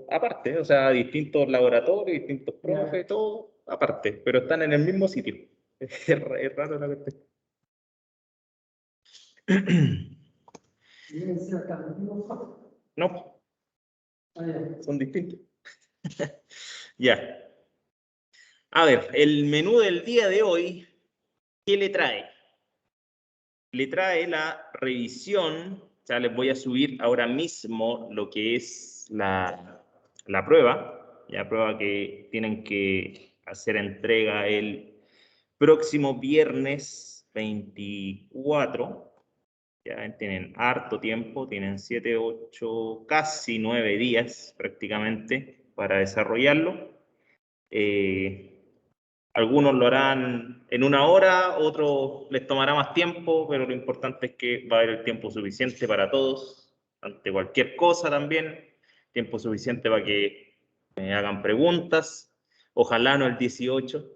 aparte, o sea, distintos laboratorios, distintos profes, todo aparte, pero están en el mismo sitio. Es raro la cuestión. No, son distintos. Ya. A ver, el menú del día de hoy, ¿qué le trae? Le trae la revisión, ya les voy a subir ahora mismo lo que es la prueba, la prueba que tienen que hacer entrega el próximo viernes 24. Ya tienen harto tiempo, tienen 7, 8, casi 9 días prácticamente para desarrollarlo. Algunos lo harán en 1 hora, otros les tomará más tiempo, pero lo importante es que va a haber el tiempo suficiente para todos, ante cualquier cosa también, tiempo suficiente para que me hagan preguntas, ojalá no el 18.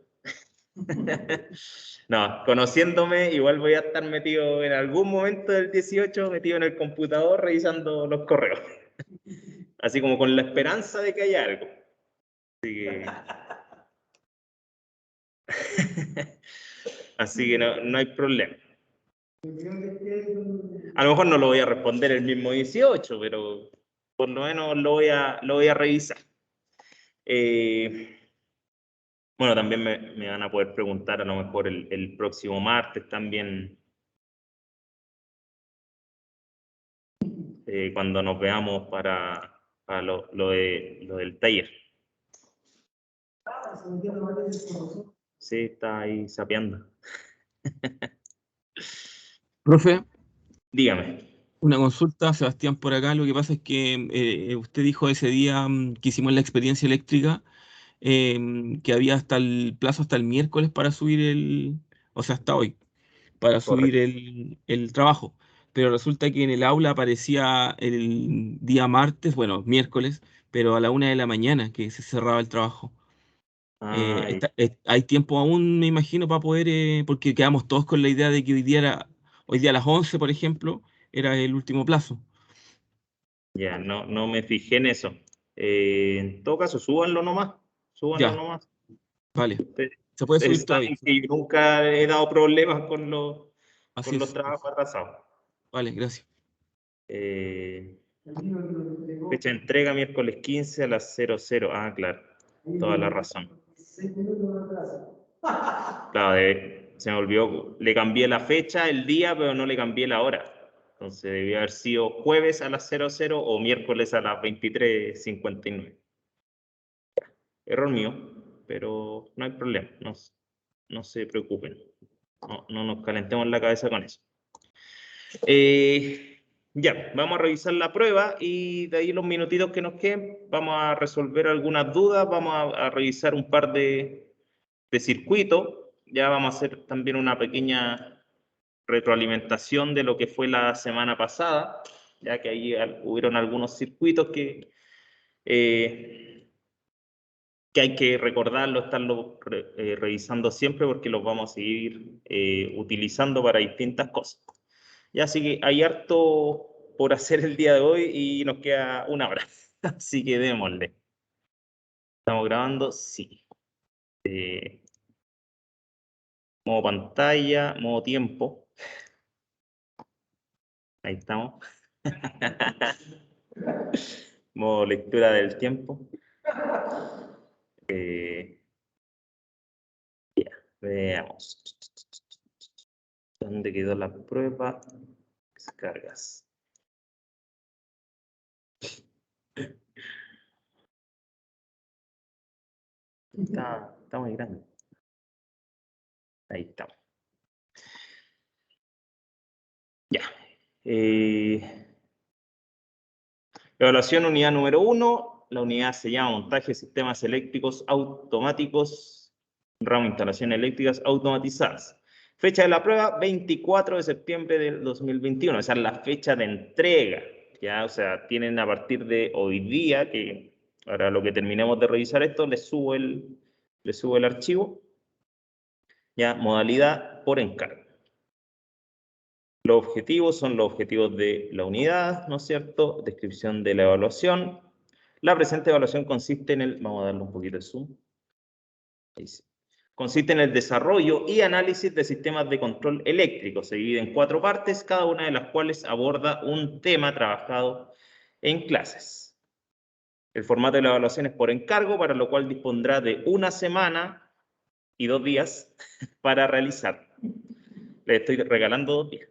No, conociéndome, igual voy a estar metido en algún momento del 18, metido en el computador revisando los correos. Así como con la esperanza de que haya algo. Así que, así que no hay problema. A lo mejor no lo voy a responder el mismo 18, pero por lo menos lo voy a revisar. Bueno, también me van a poder preguntar a lo mejor el próximo martes también, cuando nos veamos para lo del taller. Sí, está ahí sapeando. Profe, Dígame. una consulta, Sebastián, por acá. Lo que pasa es que usted dijo ese día que hicimos la experiencia eléctrica que había hasta el plazo hasta el miércoles para subir o sea, hasta hoy, para subir Correcto. el trabajo. Pero resulta que en el aula aparecía el día martes, bueno, miércoles, pero a la 1 de la mañana que se cerraba el trabajo. Ay, Hay tiempo aún, me imagino, para poder, porque quedamos todos con la idea de que hoy día a las 11, por ejemplo, era el último plazo. ya, no me fijé en eso. En todo caso, súbanlo nomás. Súbanlo Ya, nomás. vale. Ustedes, Se puede ustedes subir todavía. saben que yo nunca he dado problemas Así con los es. trabajos atrasados. Vale, gracias. Fecha de entrega miércoles 15 a las 00. Ah, claro. Toda la razón. Claro, se me olvidó. Le cambié la fecha, el día, pero no le cambié la hora. Entonces debió haber sido jueves a las 00 o miércoles a las 23:59. Error mío, pero no hay problema. No se preocupen. No nos calentemos la cabeza con eso. Ya, vamos a revisar la prueba y de ahí los minutitos que nos queden vamos a resolver algunas dudas, vamos a revisar un par de circuitos, ya vamos a hacer también una pequeña retroalimentación de lo que fue la semana pasada, ya que ahí hubieron algunos circuitos que hay que recordarlo, estarlo revisando siempre porque los vamos a seguir utilizando para distintas cosas. Ya, así que hay harto por hacer el día de hoy y nos queda 1 hora. Así que démosle. ¿Estamos grabando? Sí. Modo pantalla, modo tiempo. Ahí estamos. Modo lectura del tiempo. Ya, veamos. ¿Dónde quedó la prueba? Descargas. Está muy grande. Ahí estamos. Ya. Evaluación unidad número 1. La unidad se llama montaje de sistemas eléctricos automáticos, ramo instalaciones eléctricas automatizadas. Fecha de la prueba, 24 de septiembre del 2021. Esa es la fecha de entrega. ¿Ya? O sea, tienen a partir de hoy día, que ahora lo que terminemos de revisar esto, les subo el archivo. Ya, modalidad por encargo. Los objetivos son los objetivos de la unidad, ¿no es cierto? Descripción de la evaluación. La presente evaluación consiste en el... Vamos a darle un poquito de zoom. Ahí sí. Consiste en el desarrollo y análisis de sistemas de control eléctrico. Se divide en 4 partes, cada una de las cuales aborda un tema trabajado en clases. El formato de la evaluación es por encargo, para lo cual dispondrá de 1 semana y 2 días para realizar. Le estoy regalando 2 días.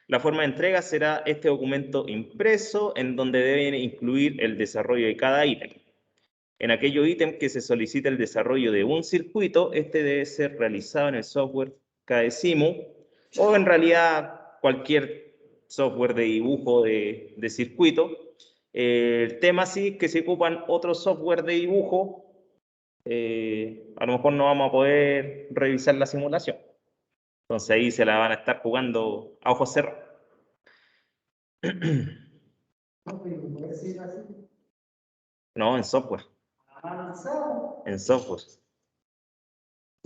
La forma de entrega será este documento impreso, en donde deben incluir el desarrollo de cada ítem. En aquellos ítems que se solicita el desarrollo de un circuito, este debe ser realizado en el software KDSIMU o en realidad cualquier software de dibujo de circuito. El tema sí es que se ocupan otros software de dibujo, a lo mejor no vamos a poder revisar la simulación. Entonces ahí se la van a estar jugando a ojos cerrados. No, en software. En software.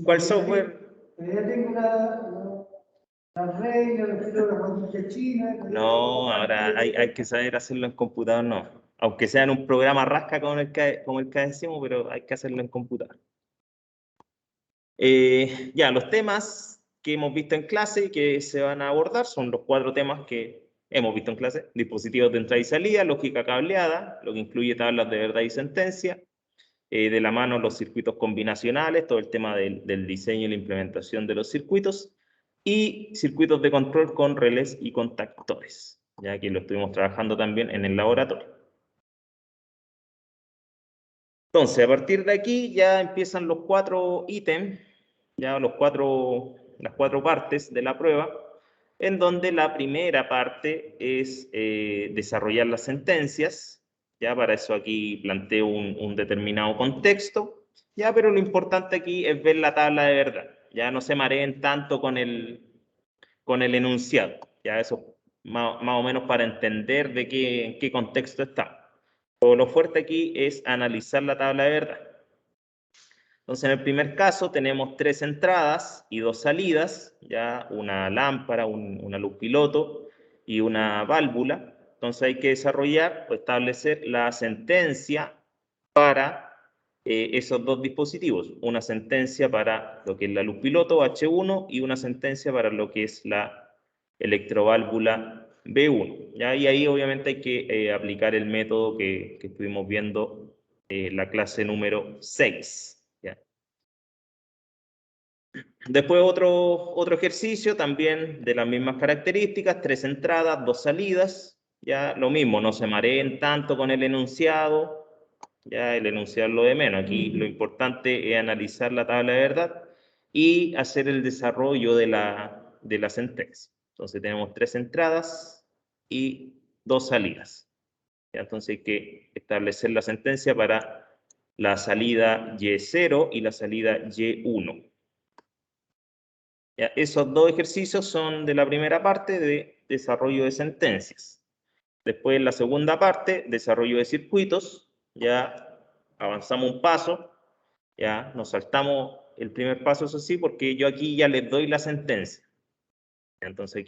¿Cuál software? Ya tengo la reina, la familia china. No, ahora hay que saber hacerlo en computador, no. Aunque sea en un programa rasca como el que decimos, pero hay que hacerlo en computador. Ya, los temas que hemos visto en clase y que se van a abordar son los 4 temas que hemos visto en clase: dispositivos de entrada y salida, lógica cableada, lo que incluye tablas de verdad y sentencia, de la mano los circuitos combinacionales, todo el tema del diseño y la implementación de los circuitos, y circuitos de control con relés y contactores, ya que lo estuvimos trabajando también en el laboratorio. Entonces, a partir de aquí ya empiezan los 4 ítems, ya las 4 partes de la prueba, en donde la primera parte es desarrollar las sentencias. Ya para eso aquí planteo un determinado contexto, ya, pero lo importante aquí es ver la tabla de verdad. Ya no se mareen tanto con el enunciado. Ya eso más o menos para entender en qué contexto está. Pero lo fuerte aquí es analizar la tabla de verdad. Entonces, en el primer caso tenemos 3 entradas y 2 salidas, ya una lámpara, una luz piloto y una válvula. Entonces hay que desarrollar o establecer la sentencia para esos 2 dispositivos. Una sentencia para lo que es la luz piloto H1 y una sentencia para lo que es la electroválvula B1. ¿Ya? Y ahí obviamente hay que aplicar el método que estuvimos viendo la clase número 6. ¿Ya? Después otro ejercicio también de las mismas características: 3 entradas, 2 salidas. Ya lo mismo, no se mareen tanto con el enunciado. Ya el enunciado es lo de menos. Aquí lo importante es analizar la tabla de verdad y hacer el desarrollo de la sentencia. Entonces tenemos 3 entradas y 2 salidas. ¿Ya? Entonces hay que establecer la sentencia para la salida Y0 y la salida Y1. ¿Ya? Esos 2 ejercicios son de la primera parte de desarrollo de sentencias. Después, en la segunda parte, desarrollo de circuitos. Ya avanzamos un paso, ya nos saltamos el primer paso, eso sí, porque yo aquí ya les doy la sentencia. Entonces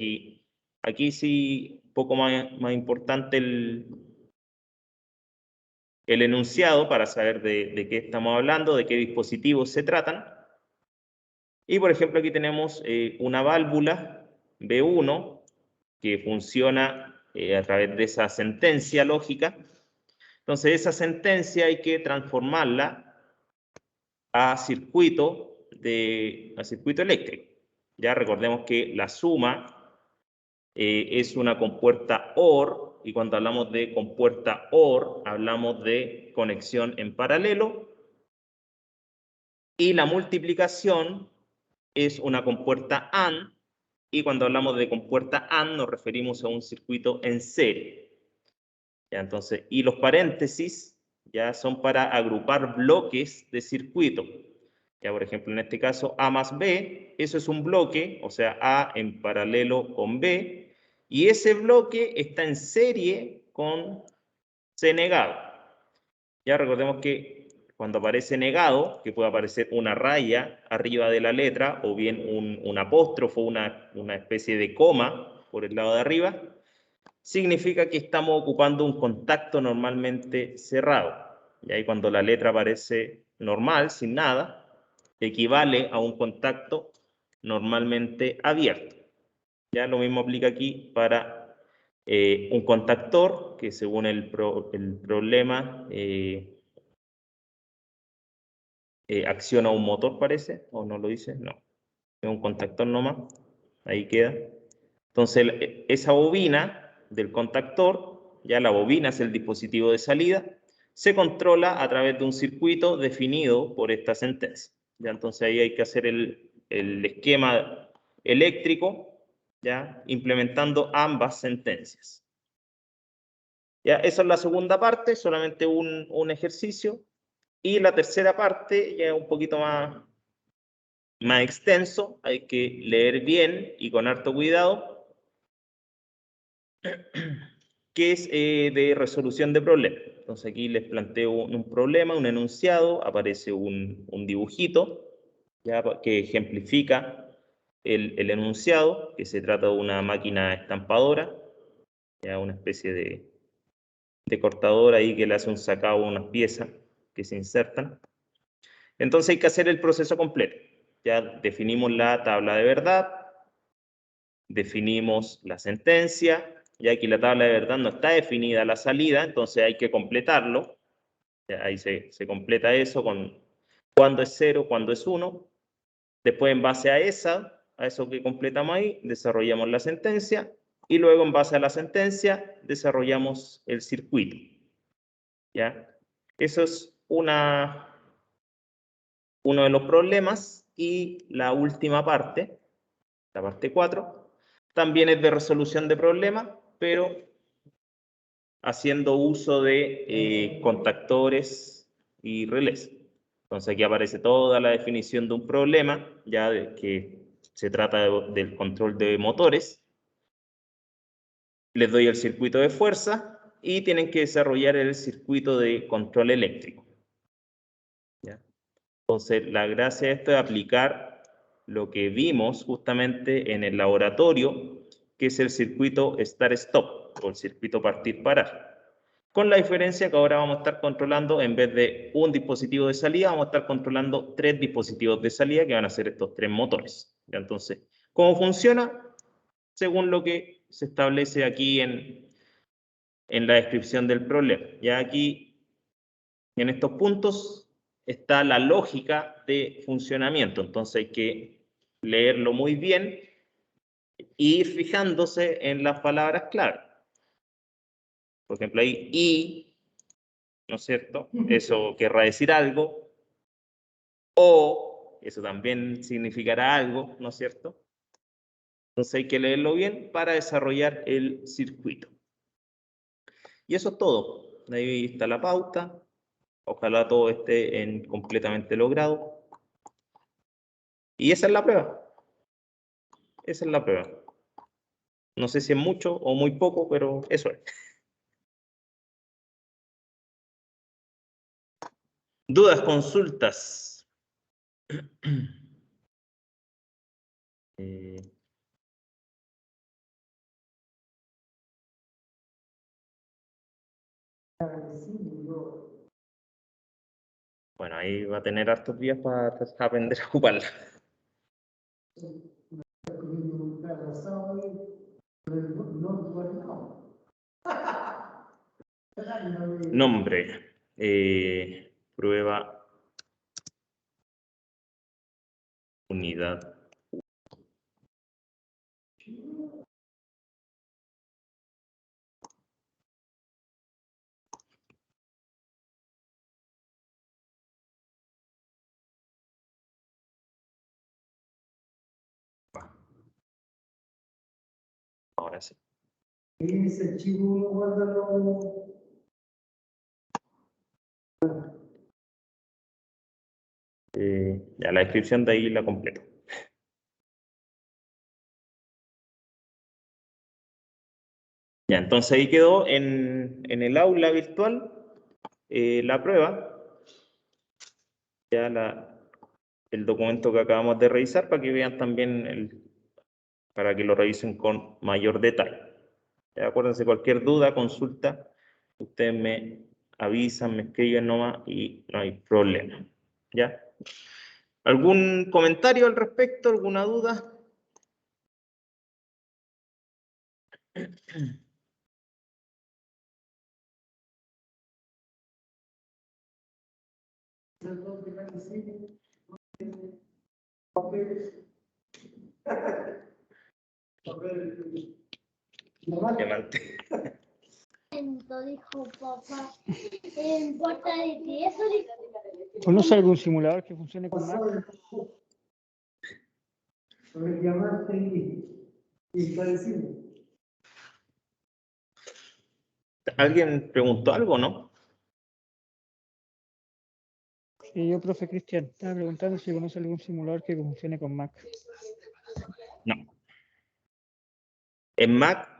aquí sí, un poco más importante el enunciado para saber de qué estamos hablando, de qué dispositivos se tratan. Y por ejemplo, aquí tenemos una válvula B1 que funciona a través de esa sentencia lógica. Entonces, esa sentencia hay que transformarla a circuito eléctrico. Ya recordemos que la suma es una compuerta OR, y cuando hablamos de compuerta OR, hablamos de conexión en paralelo, y la multiplicación es una compuerta AND, y cuando hablamos de compuerta AND nos referimos a un circuito en serie. ¿Ya? Entonces, y los paréntesis ya son para agrupar bloques de circuito. Ya, por ejemplo, en este caso A más B, eso es un bloque, o sea, A en paralelo con B, y ese bloque está en serie con C negado. Ya recordemos que cuando aparece negado, que puede aparecer una raya arriba de la letra, o bien un apóstrofo, una especie de coma por el lado de arriba, significa que estamos ocupando un contacto normalmente cerrado. Y ahí cuando la letra aparece normal, sin nada, equivale a un contacto normalmente abierto. Ya lo mismo aplica aquí para un contactor que según el problema acciona un motor, parece, o no lo dice, no, es un contactor nomás, ahí queda. Entonces esa bobina del contactor, ya la bobina es el dispositivo de salida, se controla a través de un circuito definido por esta sentencia. Ya, entonces ahí hay que hacer el esquema eléctrico, ya, implementando ambas sentencias. Ya, esa es la segunda parte, solamente un ejercicio. Y la tercera parte, ya un poquito más extenso, hay que leer bien y con harto cuidado, que es de resolución de problemas. Entonces aquí les planteo un problema, un enunciado, aparece un dibujito ya, que ejemplifica el enunciado, que se trata de una máquina estampadora, ya, una especie de cortador ahí que le hace un sacado a unas piezas que se insertan. Entonces hay que hacer el proceso completo. Ya definimos la tabla de verdad, definimos la sentencia, y aquí la tabla de verdad no está definida la salida, entonces hay que completarlo. Ya ahí se completa eso con cuándo es 0, cuándo es 1. Después, en base a eso que completamos ahí, desarrollamos la sentencia, y luego en base a la sentencia desarrollamos el circuito. ¿Ya? Eso es uno de los problemas, y la última parte, la parte 4, también es de resolución de problemas, pero haciendo uso de contactores y relés. Entonces aquí aparece toda la definición de un problema, ya que se trata del control de motores. Les doy el circuito de fuerza y tienen que desarrollar el circuito de control eléctrico. ¿Ya? Entonces la gracia de esto es aplicar lo que vimos justamente en el laboratorio, que es el circuito start-stop o el circuito partir-parar. Con la diferencia que ahora vamos a estar controlando, en vez de un dispositivo de salida, vamos a estar controlando 3 dispositivos de salida, que van a ser estos 3 motores. ¿Ya? Entonces, ¿cómo funciona? Según lo que se establece aquí en la descripción del problema. Ya aquí, en estos puntos, está la lógica de funcionamiento. Entonces hay que leerlo muy bien e ir fijándose en las palabras clave. Por ejemplo, ahí y, ¿no es cierto? Eso querrá decir algo. O, eso también significará algo, ¿no es cierto? Entonces hay que leerlo bien para desarrollar el circuito. Y eso es todo. Ahí está la pauta. Ojalá todo esté completamente logrado. Y esa es la prueba. Esa es la prueba. No sé si es mucho o muy poco, pero eso es. ¿Dudas, consultas? Bueno, ahí va a tener hartos días para aprender a ocuparla. Nombre. Prueba. Unidad. Ahora sí. Ese archivo, guárdalo. Ya la descripción de ahí la completo. Ya, entonces ahí quedó en el aula virtual la prueba. Ya el documento que acabamos de revisar para que vean también para que lo revisen con mayor detalle. Acuérdense, cualquier duda, consulta, ustedes me avisan, me escriben nomás y no hay problema. ¿Ya? ¿Algún comentario al respecto? ¿Alguna duda? Diamante. Dijo papá, importa de ti, eso dijo. ¿Conoce algún simulador que funcione con Mac? Sobre diamante y parecido. ¿Alguien preguntó algo, no? Sí, yo, profe Cristian, estaba preguntando si conoce algún simulador que funcione con Mac. No. En Mac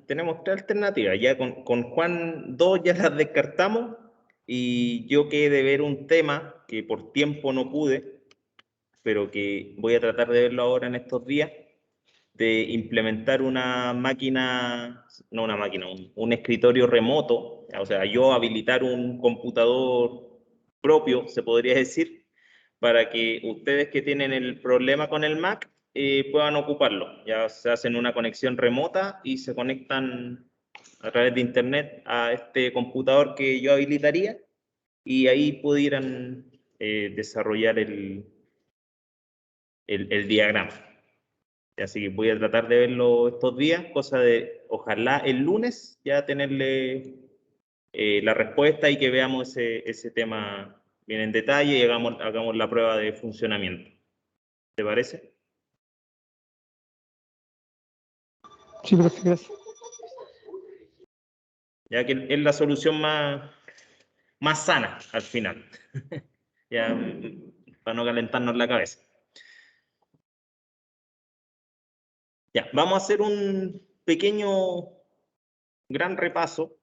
tenemos 3 alternativas. Ya con Juan 2 ya las descartamos y yo quedé de ver un tema que por tiempo no pude, pero que voy a tratar de verlo ahora en estos días, de implementar una máquina, no una máquina, un escritorio remoto, o sea, yo habilitar un computador propio, se podría decir, para que ustedes que tienen el problema con el Mac puedan ocuparlo. Ya se hacen una conexión remota y se conectan a través de internet a este computador que yo habilitaría y ahí pudieran desarrollar el diagrama. Así que voy a tratar de verlo estos días, cosa de ojalá el lunes ya tenerle la respuesta y que veamos ese tema bien en detalle y hagamos la prueba de funcionamiento. ¿Te parece? Sí, profe, gracias. Ya que es la solución más sana al final. Ya, para no calentarnos la cabeza. Ya, vamos a hacer un pequeño, gran repaso.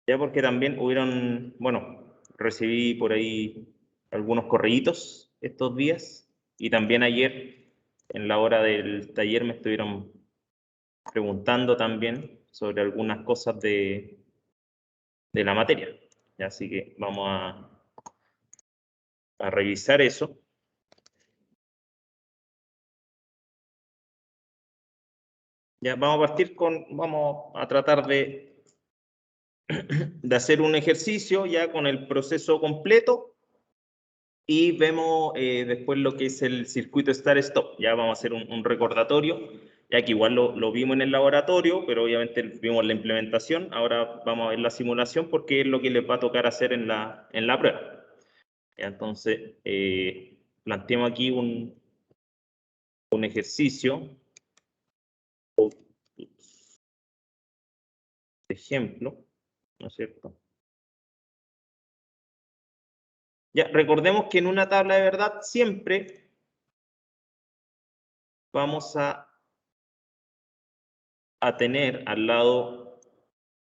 Ya porque también bueno, recibí por ahí algunos correitos estos días y también ayer en la hora del taller me estuvieron preguntando también sobre algunas cosas de la materia. Ya, así que vamos a revisar eso. Ya, vamos a tratar de hacer un ejercicio ya con el proceso completo y vemos después lo que es el circuito Start-Stop. Ya vamos a hacer un recordatorio, ya que igual lo vimos en el laboratorio, pero obviamente vimos la implementación. Ahora vamos a ver la simulación porque es lo que les va a tocar hacer en la prueba. Ya, entonces, planteemos aquí un ejercicio. Ejemplo, ¿no es cierto? Ya, recordemos que en una tabla de verdad siempre vamos a tener al lado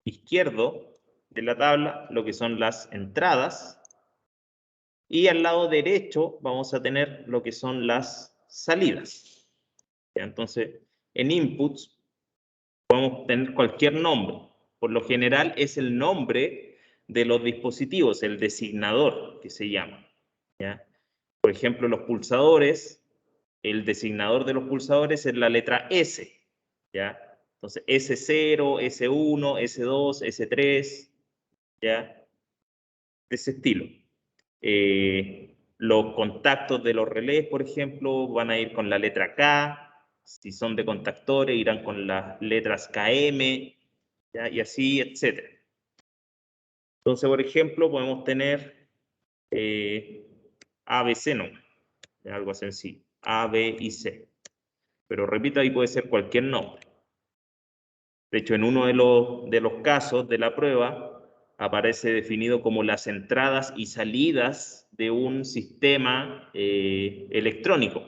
izquierdo de la tabla lo que son las entradas y al lado derecho vamos a tener lo que son las salidas. Ya, entonces, en inputs podemos tener cualquier nombre. Por lo general es el nombre de los dispositivos, el designador que se llama. ¿Ya? Por ejemplo, los pulsadores, el designador de los pulsadores es la letra S. ¿Ya? Entonces, S0, S1, S2, S3, ¿ya? De ese estilo. Los contactos de los relés, por ejemplo, van a ir con la letra K. Si son de contactores, irán con las letras KM, ¿ya? Y así, etc. Entonces, por ejemplo, podemos tener ABC, no, algo sencillo, A, B y C. Pero repito, ahí puede ser cualquier nombre. De hecho, en uno de los casos de la prueba aparece definido como las entradas y salidas de un sistema electrónico.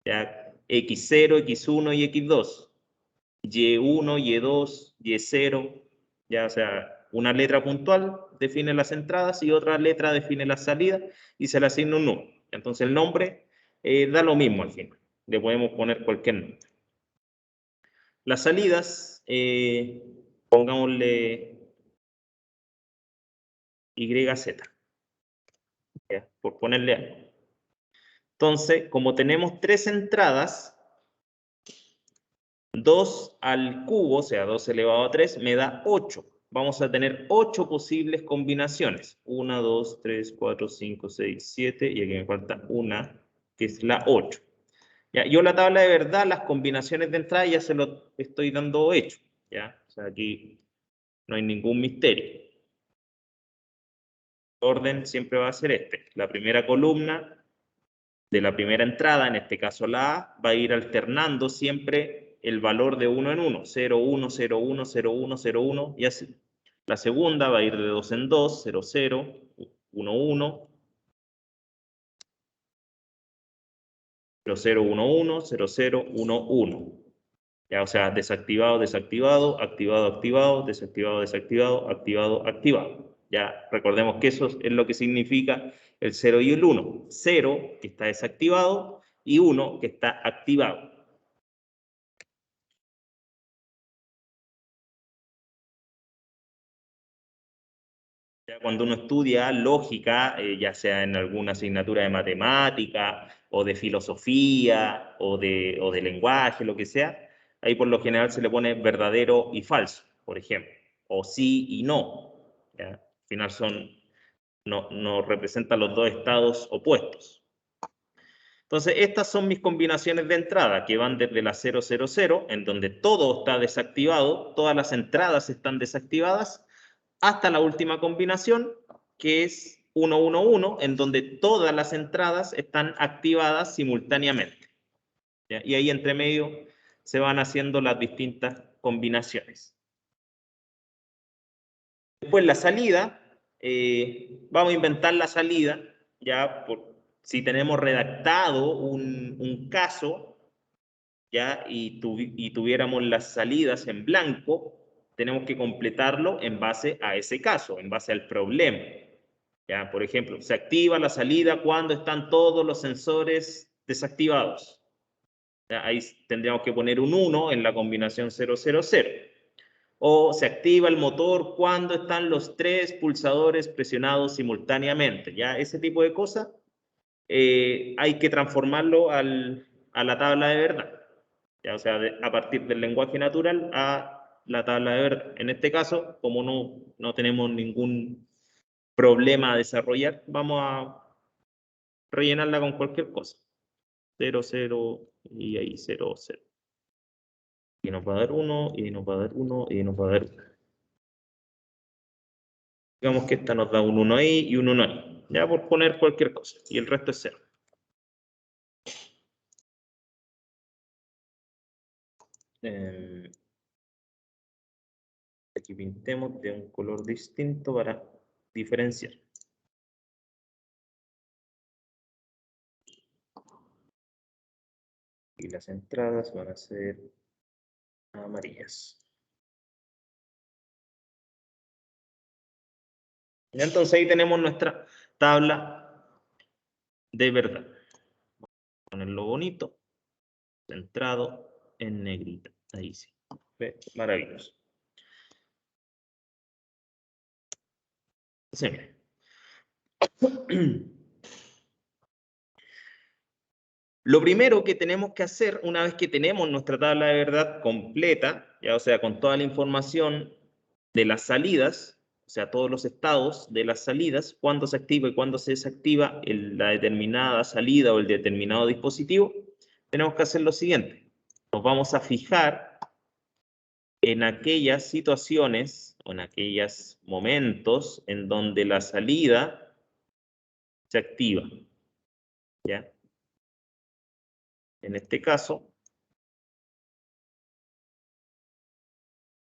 ¿Ya? X0, X1 y X2. Y1, Y2, Y0. Ya, o sea, una letra puntual define las entradas y otra letra define las salidas y se le asigna un número. Entonces el nombre da lo mismo al final. Le podemos poner cualquier nombre. Las salidas, pongámosle YZ, ¿ya? Por ponerle algo. Entonces, como tenemos 3 entradas, 2 al cubo, o sea, 2 elevado a 3, me da 8. Vamos a tener 8 posibles combinaciones. 1, 2, 3, 4, 5, 6, 7, y aquí me falta una, que es la 8. ¿Ya? Yo la tabla de verdad, las combinaciones de entrada ya se lo estoy dando hecho. ¿Ya? O sea, aquí no hay ningún misterio. El orden siempre va a ser este. La primera columna de la primera entrada, en este caso la A, va a ir alternando siempre el valor de 1 en 1. 0, 1, 0, 1, 0, 1, 0, 1, y así. La segunda va a ir de 2 en 2, 0, 0, 1, 1, 0, 0, 1, 1, 0, 0, 1, 1. Ya, o sea, desactivado, desactivado, activado, activado, desactivado, desactivado, activado, activado. Ya, recordemos que eso es lo que significa el 0 y el 1. 0 que está desactivado y 1 que está activado. Ya cuando uno estudia lógica, ya sea en alguna asignatura de matemática o de filosofía o de lenguaje, lo que sea, ahí por lo general se le pone verdadero y falso, por ejemplo, o sí y no. ¿Ya? Al final no representan los dos estados opuestos. Entonces, estas son mis combinaciones de entrada, que van desde la 0, 0, 0, en donde todo está desactivado, todas las entradas están desactivadas, hasta la última combinación, que es 1, 1, 1, en donde todas las entradas están activadas simultáneamente. ¿Ya? Y ahí entre medio se van haciendo las distintas combinaciones. Después la salida, vamos a inventar la salida, ya si tenemos redactado un caso, ya, y tuviéramos las salidas en blanco, tenemos que completarlo en base a ese caso, en base al problema. Ya, por ejemplo, se activa la salida cuando están todos los sensores desactivados. Ya, ahí tendríamos que poner un 1 en la combinación 0, 0, 0. O se activa el motor cuando están los 3 pulsadores presionados simultáneamente. Ya, ese tipo de cosas hay que transformarlo a la tabla de verdad. Ya, o sea, a partir del lenguaje natural a la tabla de verdad. En este caso, como no tenemos ningún problema a desarrollar, vamos a rellenarla con cualquier cosa. 0, 0, y ahí 0, 0. Y nos va a dar 1, y nos va a dar 1, y nos va a dar 1. Digamos que esta nos da un 1 ahí y un 1 ahí. Ya, por poner cualquier cosa. Y el resto es 0. Aquí pintemos de un color distinto para diferenciar. Y las entradas van a ser amarillas. Y entonces ahí tenemos nuestra tabla de verdad. Vamos a ponerlo bonito, centrado en negrita. Ahí sí. ¿Ve? Maravilloso. Sí, mire. Lo primero que tenemos que hacer una vez que tenemos nuestra tabla de verdad completa, ya, o sea, con toda la información de las salidas, o sea, todos los estados de las salidas, cuándo se activa y cuándo se desactiva la determinada salida o el determinado dispositivo, tenemos que hacer lo siguiente. Nos vamos a fijar en aquellas situaciones o en aquellos momentos en donde la salida se activa. ¿Ya? En este caso,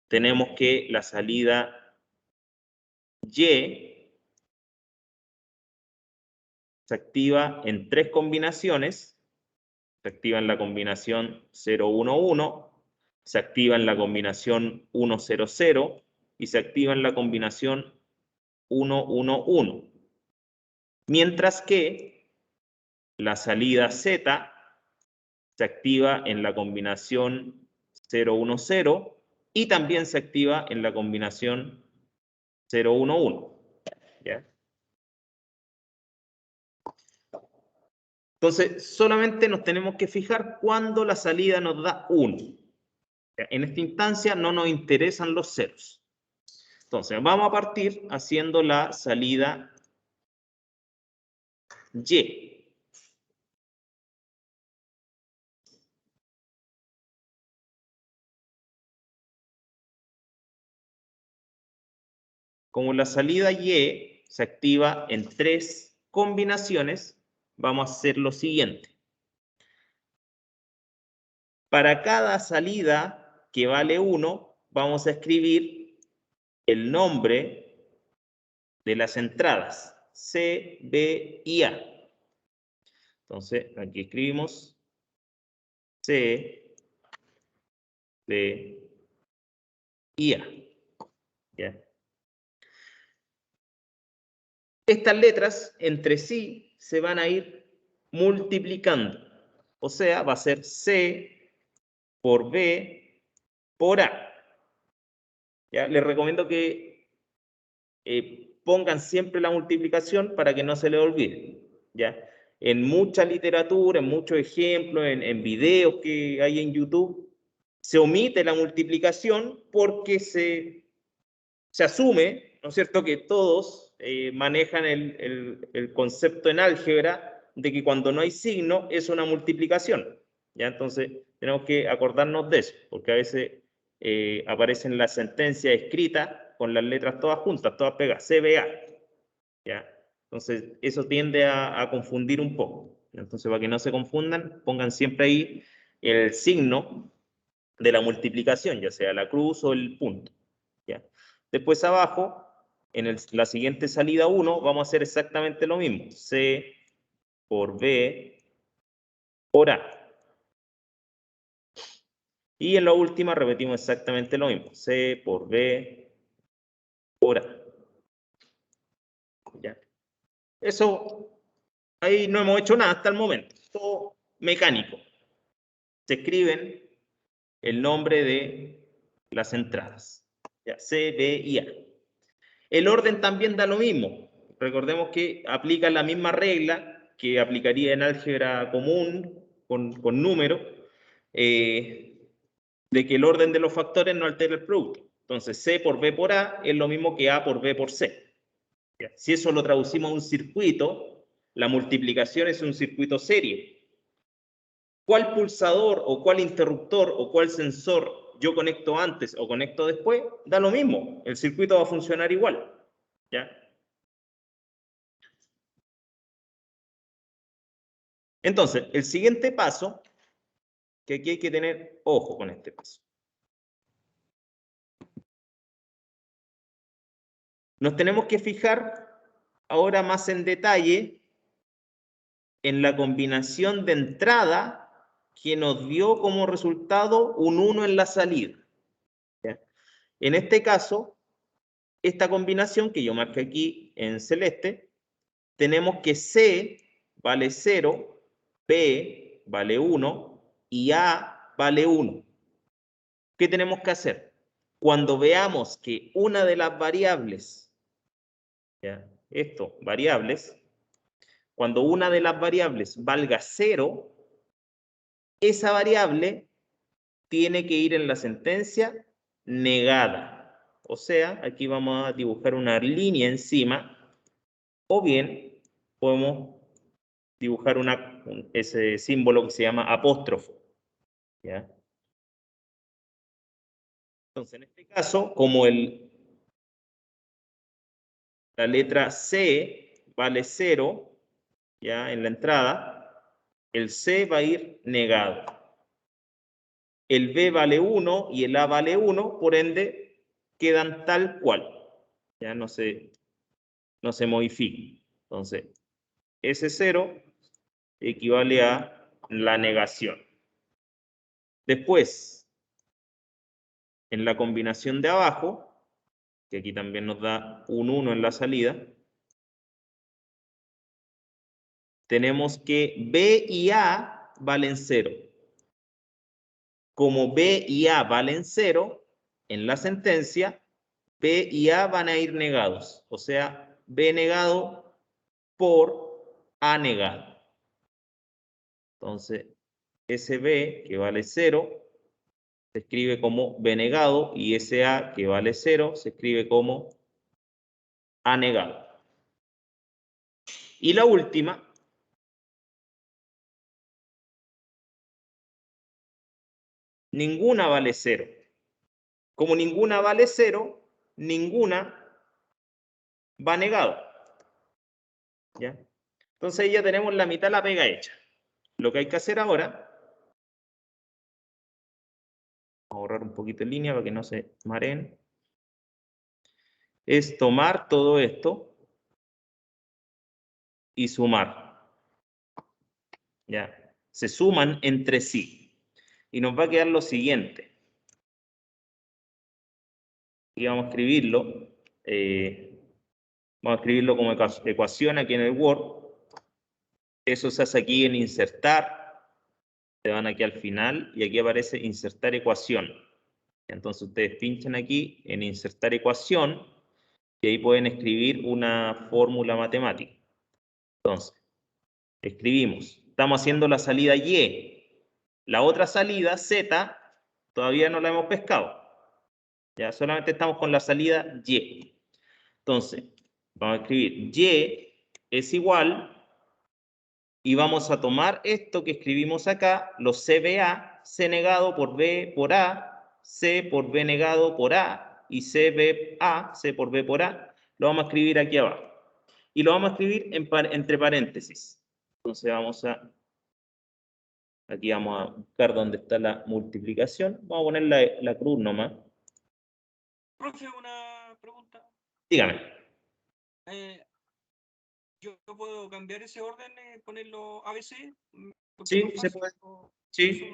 tenemos que la salida Y se activa en 3 combinaciones. Se activa en la combinación 011, se activa en la combinación 100 y se activa en la combinación 111. Mientras que la salida Z se activa en la combinación 0, 1, 0, y también se activa en la combinación 0, 1, 1. ¿Ya? Entonces, solamente nos tenemos que fijar cuando la salida nos da 1. ¿Ya? En esta instancia no nos interesan los ceros. Entonces, vamos a partir haciendo la salida Y. Como la salida Y se activa en 3 combinaciones, vamos a hacer lo siguiente. Para cada salida que vale 1, vamos a escribir el nombre de las entradas, C, B y A. Entonces, aquí escribimos C, B y A. ¿Ya? Estas letras entre sí se van a ir multiplicando. O sea, va a ser C por B por A. ¿Ya? Les recomiendo que pongan siempre la multiplicación para que no se les olvide. ¿Ya? En mucha literatura, en muchos ejemplos, en videos que hay en YouTube, se omite la multiplicación porque se asume, ¿no es cierto?, que todos manejan el concepto en álgebra de que cuando no hay signo es una multiplicación. ¿Ya? Entonces, tenemos que acordarnos de eso, porque a veces aparecen las sentencias escritas con las letras todas juntas, todas pegadas, CBA. ¿Ya? Entonces, eso tiende a confundir un poco. Entonces, para que no se confundan, pongan siempre ahí el signo de la multiplicación, ya sea la cruz o el punto. ¿Ya? Después abajo, en la siguiente salida 1, vamos a hacer exactamente lo mismo. C por B por A. Y en la última repetimos exactamente lo mismo. C por B por A. ¿Ya? Eso, ahí no hemos hecho nada hasta el momento. Todo mecánico. Se escriben el nombre de las entradas. ¿Ya? C, B y A. El orden también da lo mismo. Recordemos que aplica la misma regla que aplicaría en álgebra común con números, de que el orden de los factores no altera el producto. Entonces, C por B por A es lo mismo que A por B por C. ¿Ya? Si eso lo traducimos a un circuito, la multiplicación es un circuito serie. ¿Cuál pulsador o cuál interruptor o cuál sensor yo conecto antes o conecto después? Da lo mismo. El circuito va a funcionar igual. ¿Ya? Entonces, el siguiente paso, que aquí hay que tener ojo con este paso. Nos tenemos que fijar ahora más en detalle en la combinación de entrada que nos dio como resultado un 1 en la salida. ¿Ya? En este caso, esta combinación que yo marqué aquí en celeste, tenemos que C vale 0, B vale 1 y A vale 1. ¿Qué tenemos que hacer? Cuando veamos que una de las variables, ¿ya? Esto, variables, cuando una de las variables valga 0, esa variable tiene que ir en la sentencia negada. O sea, aquí vamos a dibujar una línea encima, o bien podemos dibujar ese símbolo que se llama apóstrofo. ¿Ya? Entonces, en este caso, como la letra C vale 0, ¿ya? En la entrada, el C va a ir negado. El B vale 1 y el A vale 1, por ende, quedan tal cual. Ya no se modifica. Entonces, ese 0 equivale a la negación. Después, en la combinación de abajo, que aquí también nos da un 1 en la salida, tenemos que B y A valen 0. como B y A valen 0, en la sentencia, B y A van a ir negados. O sea, B negado por A negado. Entonces, ese B que vale 0 se escribe como B negado y ese A que vale 0 se escribe como A negado. Y la última, ninguna vale 0. Como ninguna vale 0, ninguna va negado. ¿Ya? Entonces ahí ya tenemos la mitad de la pega hecha. Lo que hay que hacer ahora, vamos a ahorrar un poquito en línea para que no se mareen, es tomar todo esto y sumar. ¿Ya? Se suman entre sí. Y nos va a quedar lo siguiente. Y vamos a escribirlo. Vamos a escribirlo como ecuación aquí en el Word. Eso se hace aquí en insertar. Se van aquí al final y aquí aparece insertar ecuación. Entonces ustedes pinchan aquí en insertar ecuación y ahí pueden escribir una fórmula matemática. Entonces, escribimos. Estamos haciendo la salida Y. La otra salida, Z, todavía no la hemos pescado. Ya solamente estamos con la salida Y. Entonces, vamos a escribir Y es igual y vamos a tomar esto que escribimos acá, los CBA, C negado por B por A, C por B negado por A y CBA, C por B por A, lo vamos a escribir aquí abajo. Y lo vamos a escribir entre paréntesis. Entonces vamos a, aquí vamos a buscar dónde está la multiplicación. Vamos a poner la cruz nomás. Profe, una pregunta. Dígame. ¿Yo puedo cambiar ese orden, ponerlo ABC? Porque Sí, es más se fácil. puede. Eso Sí.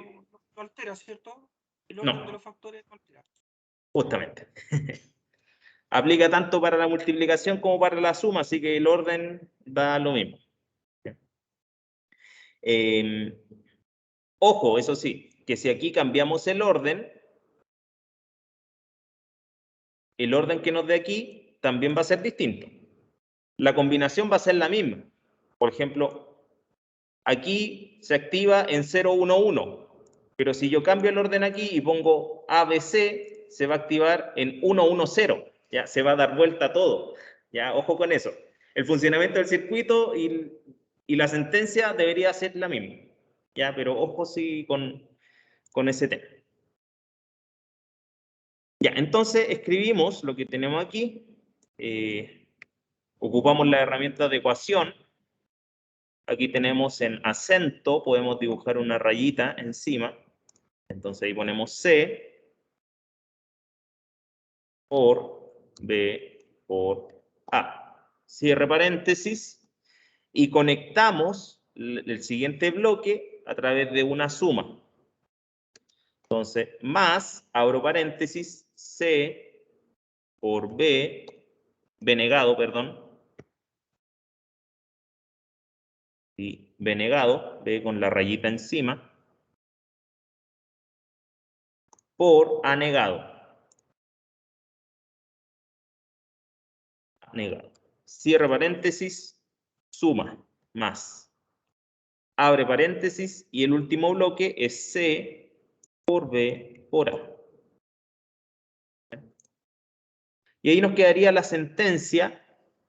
no altera, ¿cierto? El orden de No, los factores no altera. justamente. Aplica tanto para la multiplicación como para la suma, así que el orden da lo mismo. Ojo, eso sí, que si aquí cambiamos el orden que nos dé aquí también va a ser distinto. La combinación va a ser la misma. Por ejemplo, aquí se activa en 0, 1, 1, pero si yo cambio el orden aquí y pongo ABC, se va a activar en 1, 1, 0. Ya se va a dar vuelta todo. Ya, ojo con eso. El funcionamiento del circuito y la sentencia debería ser la misma. Ya, pero ojo sí con ese tema. Ya, entonces escribimos lo que tenemos aquí. Ocupamos la herramienta de ecuación. Aquí tenemos en acento, podemos dibujar una rayita encima. Entonces ahí ponemos C por B por A. Cierre paréntesis y conectamos el siguiente bloque a través de una suma. Entonces, más, abro paréntesis, C por B negado, perdón, y B negado, B con la rayita encima, por A negado. Negado. Cierre paréntesis, suma, más. Abre paréntesis y el último bloque es C por B por A. Y ahí nos quedaría la sentencia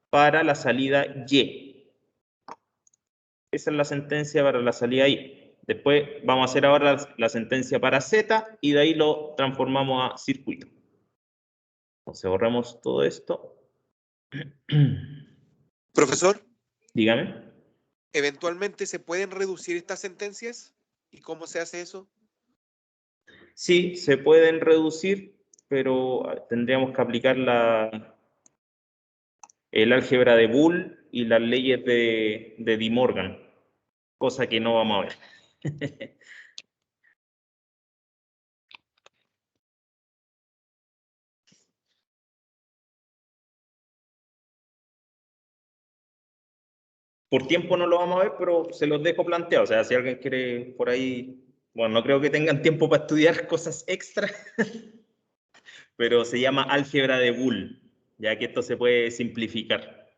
para la salida Y. Esa es la sentencia para la salida Y. Después vamos a hacer ahora la sentencia para Z y de ahí lo transformamos a circuito. Entonces borramos todo esto. Profesor, Dígame. ¿eventualmente se pueden reducir estas sentencias? ¿Y cómo se hace eso? Sí, se pueden reducir, pero tendríamos que aplicar el álgebra de Boole y las leyes de De Morgan, cosa que no vamos a ver. Por tiempo no lo vamos a ver, pero se los dejo planteado. O sea, si alguien quiere por ahí bueno, no creo que tengan tiempo para estudiar cosas extra, pero se llama álgebra de Boole, ya que esto se puede simplificar.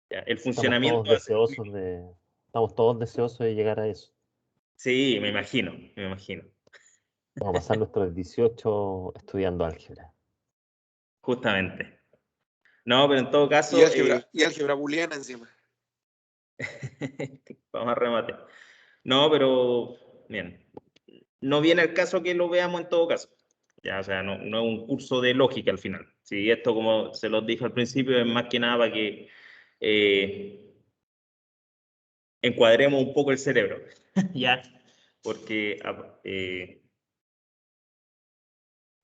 Ya, el funcionamiento... Estamos todos deseosos de llegar a eso. Sí, me imagino, me imagino. Vamos a pasar nuestros 18 estudiando álgebra. Justamente. No, pero en todo caso... Y álgebra booleana encima. Vamos a remate. No, pero bien. No viene el caso que lo veamos en todo caso. Ya, o sea, no es un curso de lógica al final. Sí, esto, como se los dije al principio, es más que nada para que encuadremos un poco el cerebro. Ya, porque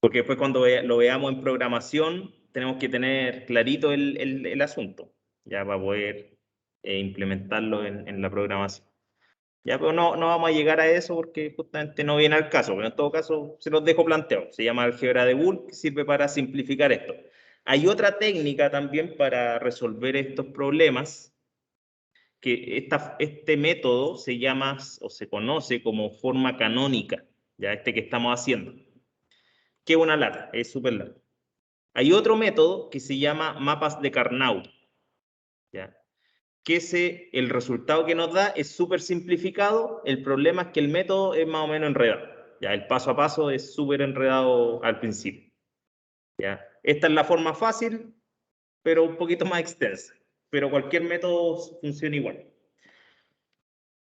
después cuando lo veamos en programación, tenemos que tener clarito el asunto, ya para poder implementarlo en la programación. Ya, pero no vamos a llegar a eso porque justamente no viene al caso, pero en todo caso se los dejo planteado. Se llama álgebra de Boole, que sirve para simplificar esto. Hay otra técnica también para resolver estos problemas, que este método se llama o se conoce como forma canónica, ya este que estamos haciendo. Que es una lata, es súper largo. Hay otro método que se llama mapas de Carnot, ¿ya? Que el resultado que nos da es súper simplificado. El problema es que el método es más o menos enredado. ¿Ya? El paso a paso es súper enredado al principio. ¿Ya? Esta es la forma fácil, pero un poquito más extensa. Pero cualquier método funciona igual.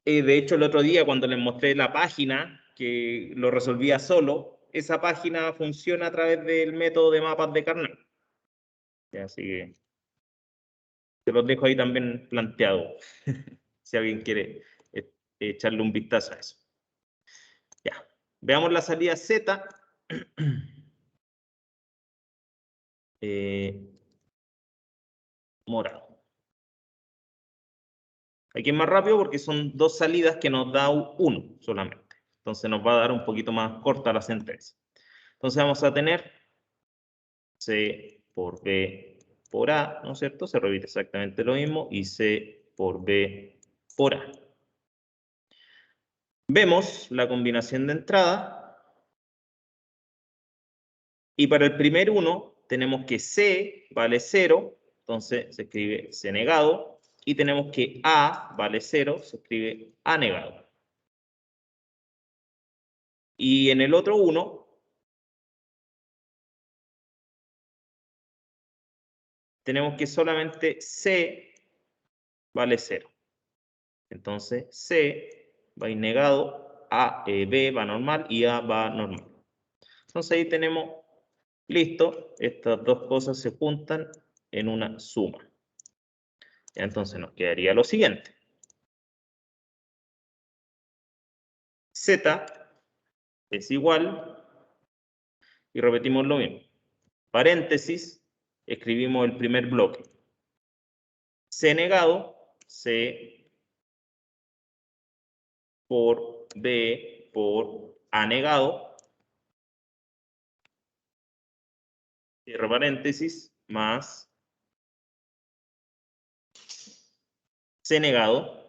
De hecho, el otro día cuando les mostré la página, que lo resolvía solo, esa página funciona a través del método de mapas de Carnot. ¿Ya? Así que se los dejo ahí también planteado, si alguien quiere echarle un vistazo a eso. Ya, veamos la salida Z. Morado. Aquí es más rápido porque son dos salidas que nos da uno solamente. Entonces nos va a dar un poquito más corta la sentencia. Entonces vamos a tener C por B por A, ¿no es cierto? Se repite exactamente lo mismo, y C por B por A. Vemos la combinación de entrada, y para el primer uno tenemos que C vale 0, entonces se escribe C negado, y tenemos que A vale 0, se escribe A negado. Y en el otro 1 tenemos que solamente C vale 0. Entonces C va a ir negado, B va normal y A va normal. Entonces ahí tenemos, listo, estas dos cosas se juntan en una suma. Entonces nos quedaría lo siguiente. Z es igual, y repetimos lo mismo. Paréntesis, escribimos el primer bloque. C negado, C por B por A negado, cierre paréntesis, más C negado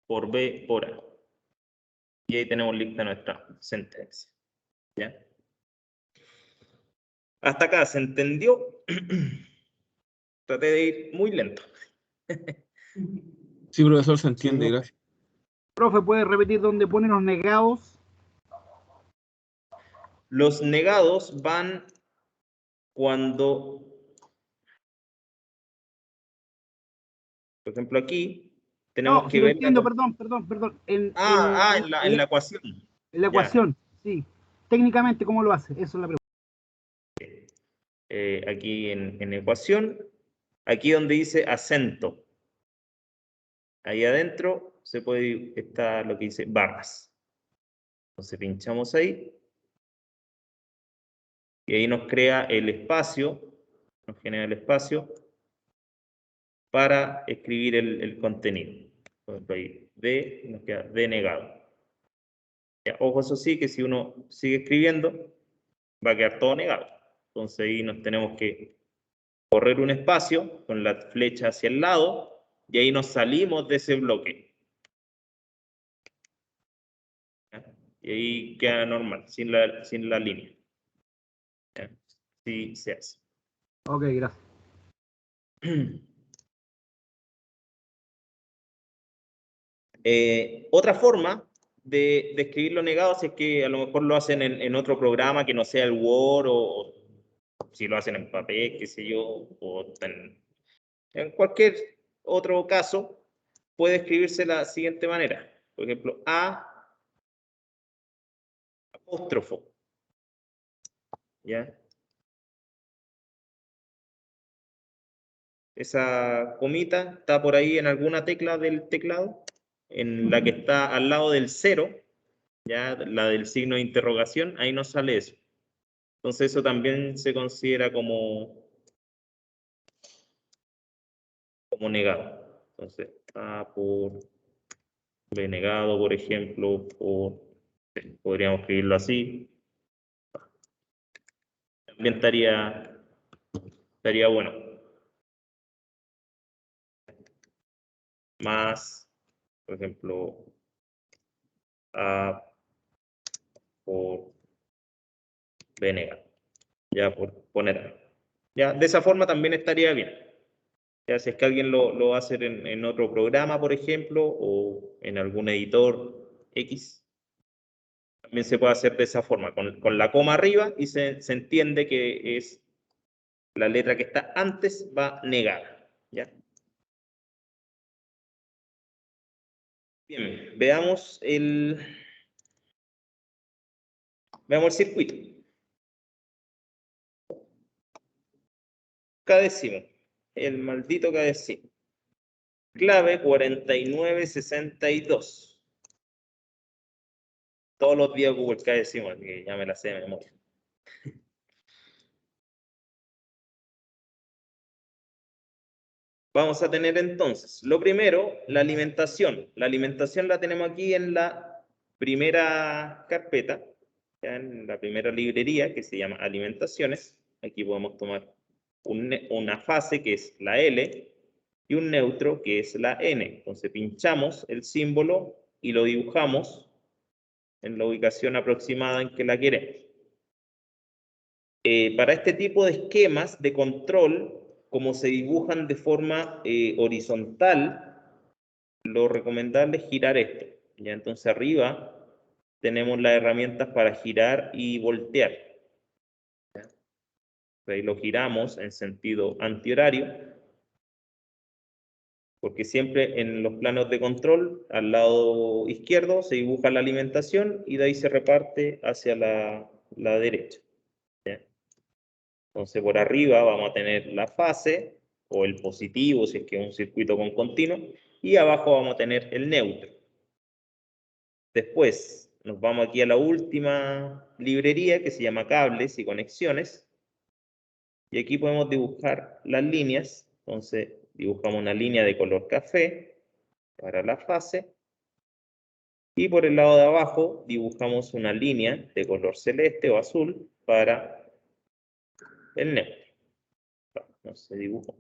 por B por A. Y ahí tenemos lista nuestra sentencia. ¿Ya? Hasta acá, ¿se entendió? Traté de ir muy lento. Sí, profesor, se entiende, Sí. gracias. Profe, ¿puede repetir dónde ponen los negados? Los negados van cuando, por ejemplo, aquí tenemos No, que si lo ver entiendo, perdón. En la ecuación. la ecuación, sí. Técnicamente, ¿cómo lo hace? Eso es la pregunta. Aquí en ecuación, aquí donde dice acento, ahí adentro se puede estar lo que dice barras. Entonces pinchamos ahí y ahí nos crea el espacio, nos genera el espacio para escribir el contenido. Por ejemplo, ahí D, nos queda D negado. Ya, ojo, eso sí, que si uno sigue escribiendo, va a quedar todo negado. Entonces ahí nos tenemos que correr un espacio con la flecha hacia el lado, y ahí nos salimos de ese bloque. ¿Ya? Y ahí queda normal, sin la línea. ¿Ya? Sí se hace. Ok, gracias. Otra forma de escribir los negados, si es que a lo mejor lo hacen en otro programa que no sea el Word, o si lo hacen en papel, qué sé yo, o en cualquier otro caso, puede escribirse de la siguiente manera. Por ejemplo, A apóstrofo. ¿Ya? Esa comita está por ahí en alguna tecla del teclado, en la que está al lado del 0, ya la del signo de interrogación, ahí nos sale eso. Entonces eso también se considera como negado. Entonces, A por B negado, por ejemplo, podríamos escribirlo así. También estaría bueno. Más, por ejemplo, A por B negado. Ya por poner A. Ya, de esa forma también estaría bien. Ya, si es que alguien lo va a hacer en otro programa, por ejemplo, o en algún editor X, también se puede hacer de esa forma, con la coma arriba, y se entiende que es la letra que está antes va negada. ¿Ya? Bien, veamos el circuito. Cadécimo, el maldito cadécimo. Clave 4962. Todos los días ocupo el cadécimo, así que ya me la sé de memoria. Vamos a tener entonces, lo primero, la alimentación. La alimentación la tenemos aquí en la primera carpeta, ¿ya? En la primera librería, que se llama alimentaciones. Aquí podemos tomar una fase, que es la L, y un neutro, que es la N. Entonces pinchamos el símbolo y lo dibujamos en la ubicación aproximada en que la queremos. Para este tipo de esquemas de control, como se dibujan de forma horizontal, lo recomendable es girar esto. ¿Ya? Entonces arriba tenemos las herramientas para girar y voltear. ¿Ya? Ahí lo giramos en sentido antihorario, porque siempre en los planos de control, al lado izquierdo se dibuja la alimentación y de ahí se reparte hacia la derecha. ¿Ya? Entonces por arriba vamos a tener la fase o el positivo, si es que es un circuito con continuo, y abajo vamos a tener el neutro. Después nos vamos aquí a la última librería, que se llama cables y conexiones, y aquí podemos dibujar las líneas. Entonces dibujamos una línea de color café para la fase, y por el lado de abajo dibujamos una línea de color celeste o azul para el neutro. No se dibujó.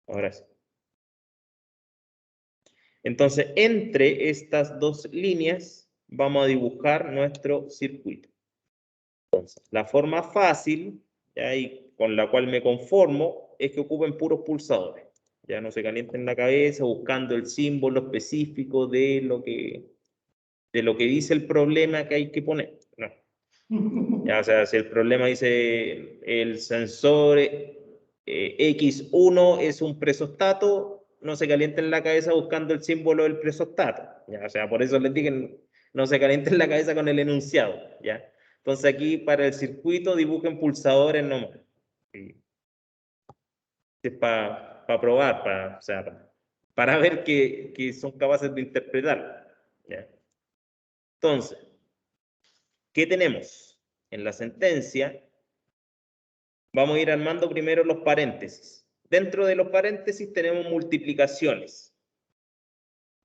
Ahora sí. Entonces, entre estas dos líneas vamos a dibujar nuestro circuito. Entonces, la forma fácil, ¿ya? Y con la cual me conformo, es que ocupen puros pulsadores. Ya no se calienten la cabeza buscando el símbolo específico de lo que dice el problema que hay que poner. No. Ya, o sea, si el problema dice el sensor X1 es un presostato, no se calienten la cabeza buscando el símbolo del presostato. ¿Ya? O sea, por eso les dije, no se calienten la cabeza con el enunciado. ¿Ya? Entonces aquí para el circuito dibujen pulsadores nomás. Sí. Es para probar, o sea, para ver que son capaces de interpretarlo. ¿Ya? Entonces, ¿qué tenemos? En la sentencia vamos a ir armando primero los paréntesis. Dentro de los paréntesis tenemos multiplicaciones.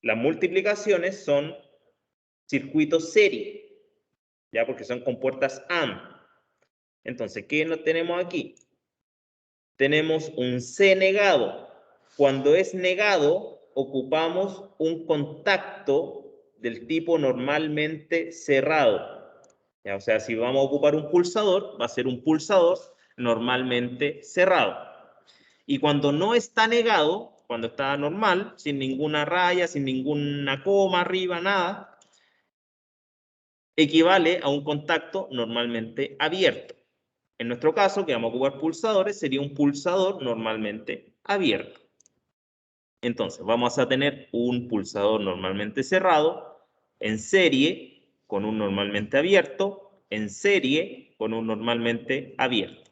Las multiplicaciones son circuitos serie, ya, porque son compuertas AND. Entonces, ¿qué no tenemos aquí? Tenemos un C negado. Cuando es negado, ocupamos un contacto del tipo normalmente cerrado. ¿Ya? O sea, si vamos a ocupar un pulsador, va a ser un pulsador normalmente cerrado. Y cuando no está negado, cuando está normal, sin ninguna raya, sin ninguna coma arriba, nada, equivale a un contacto normalmente abierto. En nuestro caso, que vamos a ocupar pulsadores, sería un pulsador normalmente abierto. Entonces, vamos a tener un pulsador normalmente cerrado en serie con un normalmente abierto, en serie con un normalmente abierto.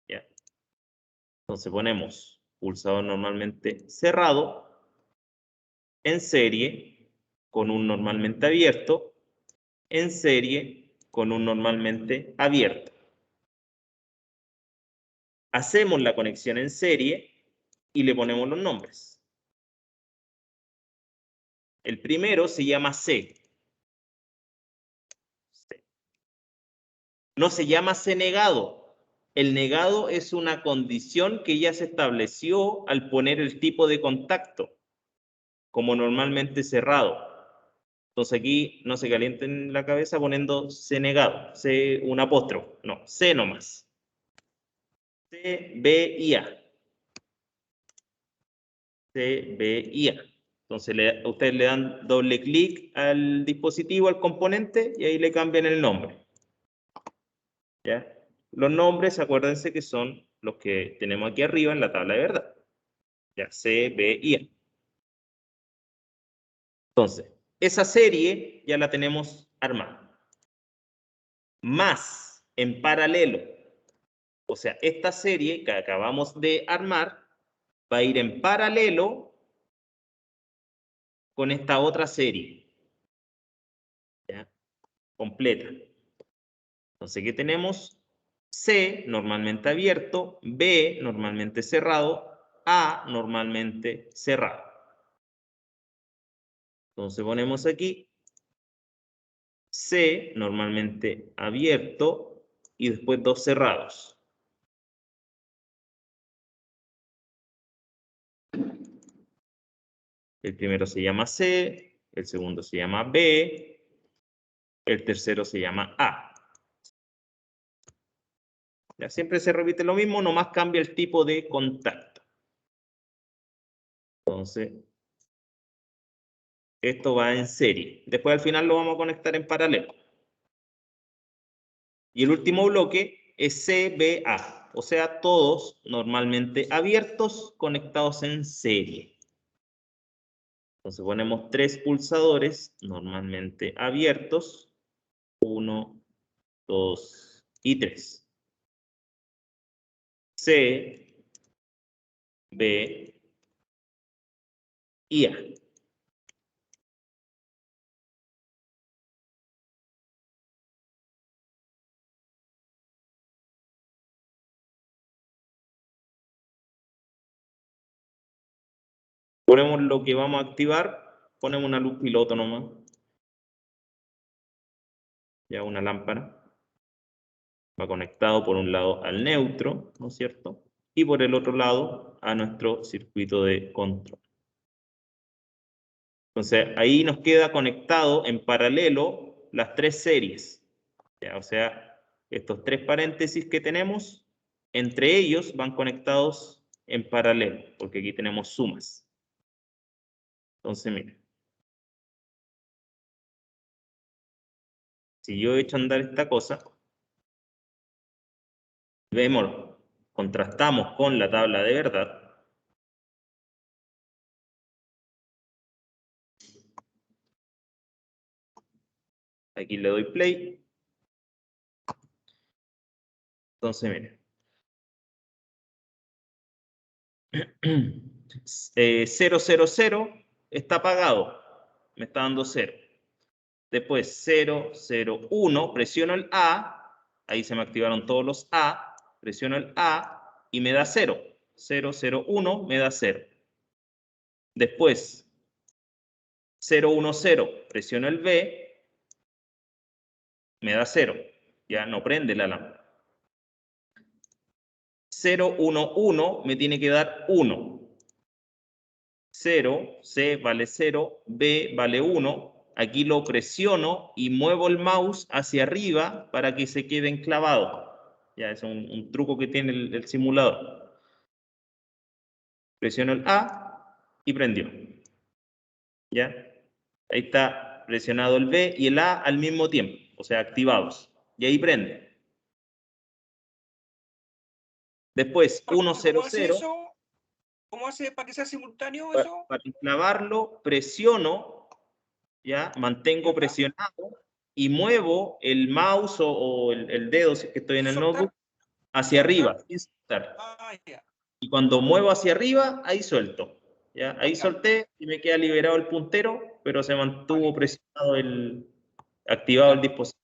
¿Ya? Entonces ponemos pulsador normalmente cerrado en serie con un normalmente abierto, en serie con un normalmente abierto. Hacemos la conexión en serie y le ponemos los nombres. El primero se llama C. No se llama C negado. El negado es una condición que ya se estableció al poner el tipo de contacto, como normalmente cerrado. Entonces aquí no se calienten la cabeza poniendo C negado, C un apóstrofo, no, C nomás. C, B y A. C, B y A. Entonces ustedes le dan doble clic al dispositivo, al componente, y ahí le cambian el nombre. ¿Ya? Los nombres, acuérdense que son los que tenemos aquí arriba en la tabla de verdad. Ya, C, B y A. Entonces, esa serie ya la tenemos armada. Más, en paralelo, o sea, esta serie que acabamos de armar va a ir en paralelo con esta otra serie. ¿Ya? Completa. Entonces, ¿qué tenemos? C, normalmente abierto, B, normalmente cerrado, A, normalmente cerrado. Entonces ponemos aquí C, normalmente abierto, y después dos cerrados. El primero se llama C, el segundo se llama B, el tercero se llama A. Ya siempre se repite lo mismo, nomás cambia el tipo de contacto. Entonces, esto va en serie. Después al final lo vamos a conectar en paralelo. Y el último bloque es CBA, o sea, todos normalmente abiertos, conectados en serie. Entonces ponemos tres pulsadores normalmente abiertos, 1, 2 y 3. C, B y A. Ponemos lo que vamos a activar, ponemos una luz piloto nomás. Ya una lámpara. Va conectado por un lado al neutro, ¿no es cierto? Y por el otro lado a nuestro circuito de control. Entonces ahí nos queda conectado en paralelo las tres series. ¿Ya? O sea, estos tres paréntesis que tenemos, entre ellos van conectados en paralelo, porque aquí tenemos sumas. Entonces, miren. Si yo echo a andar esta cosa, vemos, contrastamos con la tabla de verdad. Aquí le doy play. Entonces, miren. 000 está apagado. Me está dando 0. Después 001, presiono el A. Ahí se me activaron todos los A. Presiono el A y me da 0. 001 me da 0. Después 010, presiono el B. Me da 0. Ya no prende la lámpara. 0, 1, 1 me tiene que dar 1. 0, C vale 0, B vale 1. Aquí lo presiono y muevo el mouse hacia arriba para que se quede enclavado. Ya es un truco que tiene el simulador. Presiono el A y prendió. ¿Ya? Ahí está presionado el B y el A al mismo tiempo, o sea, activados. Y ahí prende. Después, 1, 0, 0. ¿Cómo hace para que sea simultáneo Para, eso? para enclavarlo, presiono, ¿ya? Mantengo presionado y muevo el mouse o el dedo, si es que estoy en el notebook, hacia arriba, sin soltar. Ah, ya. Y cuando muevo hacia arriba, ahí suelto. ¿Ya? Ahí solté y me queda liberado el puntero, pero se mantuvo presionado activado el dispositivo.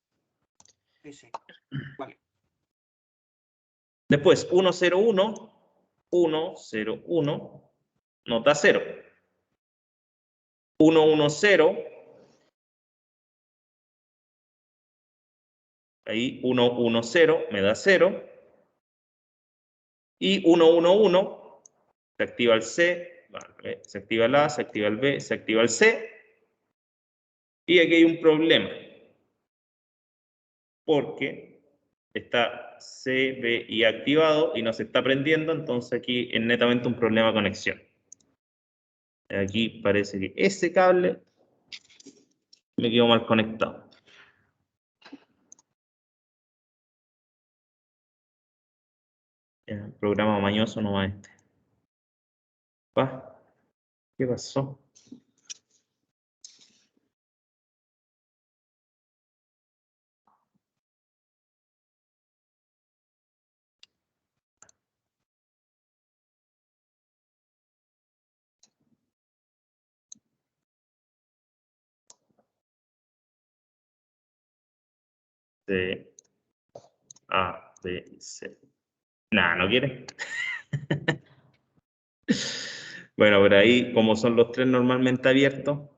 Sí, sí. Vale. Después, 1, 0, 1, 1, 0, 1, nota 0. 1, 1, 0. Ahí 1, 1, 0 me da 0. Y 1, 1, 1, se activa el C, vale, se activa el A, se activa el B, se activa el C. Y aquí hay un problema. Porque está C, B y activado y no se está prendiendo, entonces aquí es netamente un problema de conexión. Aquí parece que ese cable me quedó mal conectado. El programa mañoso no va este. ¿Va? ¿Qué pasó? C, A, B, C. Nada, ¿no quiere? Bueno, por ahí, como son los tres normalmente abiertos,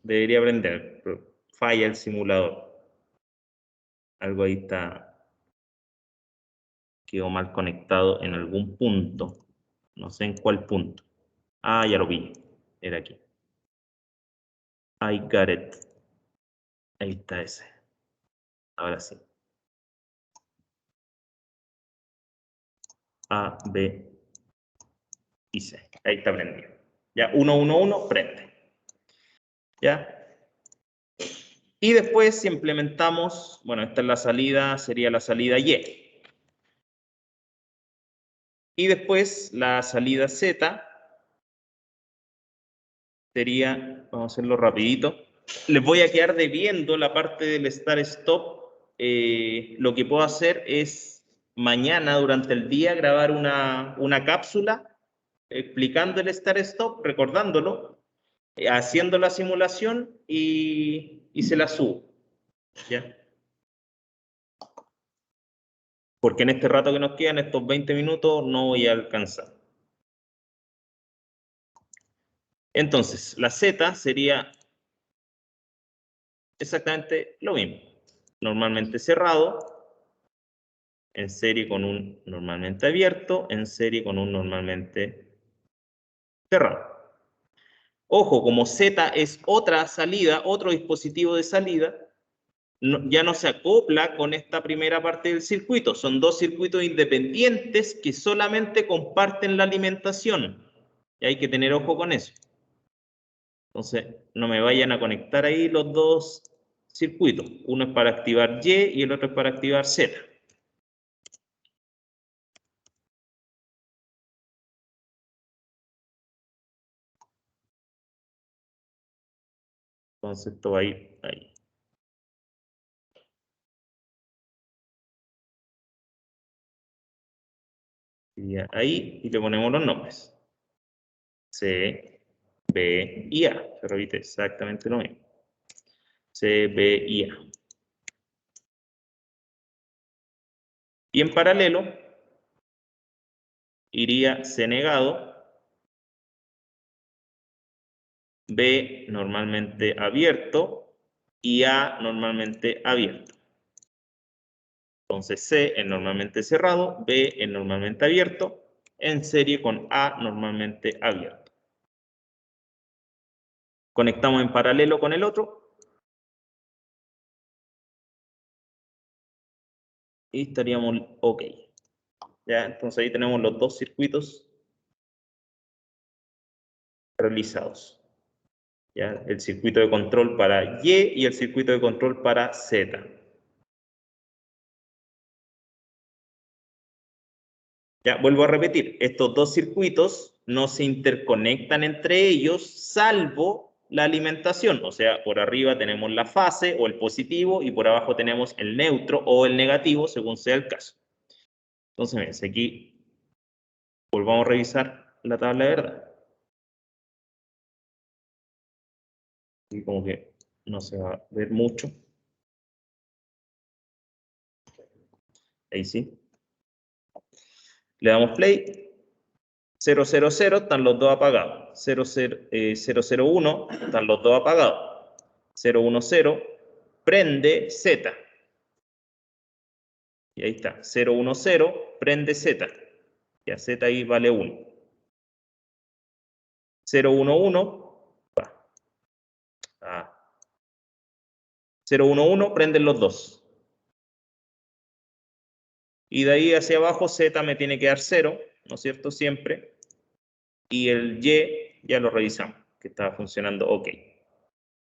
debería prender, pero falla el simulador. Algo ahí está, quedó mal conectado en algún punto. No sé en cuál punto. Ah, ya lo vi. Era aquí. I got it. Ahí está ese. Ahora sí. A, B y C. Ahí está prendido. Ya, 1, 1, 1, prende. ¿Ya? Y después, si implementamos, bueno, esta es la salida, sería la salida Y. Y después, la salida Z sería, vamos a hacerlo rapidito. Les voy a quedar debiendo la parte del start-stop. Lo que puedo hacer es mañana, durante el día, grabar una cápsula explicando el start-stop, recordándolo, haciendo la simulación y se la subo. ¿Ya? Porque en este rato que nos quedan, estos 20 minutos, no voy a alcanzar. Entonces, la Z sería exactamente lo mismo. Normalmente cerrado, en serie con un normalmente abierto, en serie con un normalmente cerrado. Ojo, como Z es otra salida, otro dispositivo de salida, ya no se acopla con esta primera parte del circuito. Son dos circuitos independientes que solamente comparten la alimentación. Y hay que tener ojo con eso. Entonces, no me vayan a conectar ahí los dos circuitos. Uno es para activar Y y el otro es para activar Z. Entonces, esto va a ir ahí. Ahí y le ponemos los nombres. C, B y A. Se repite exactamente lo mismo. C, B y A. Y en paralelo iría C negado, B normalmente abierto y A normalmente abierto. Entonces C es normalmente cerrado, B es normalmente abierto, en serie con A normalmente abierto. Conectamos en paralelo con el otro. Y estaríamos OK. ¿Ya? Entonces ahí tenemos los dos circuitos realizados. ¿Ya? El circuito de control para Y y el circuito de control para Z. Ya, vuelvo a repetir, estos dos circuitos no se interconectan entre ellos, salvo la alimentación. O sea, por arriba tenemos la fase o el positivo y por abajo tenemos el neutro o el negativo, según sea el caso. Entonces, miren, aquí volvamos a revisar la tabla de verdad. Y como que no se va a ver mucho. Ahí sí. Le damos play. 000 están los dos apagados. 001 están los dos apagados. 010 prende Z. Y ahí está. 010 prende Z. Ya Z ahí vale 1. 011 011 prenden los dos. Y de ahí hacia abajo Z me tiene que dar 0, ¿no es cierto? Siempre. Y el Y ya lo revisamos, que está funcionando OK.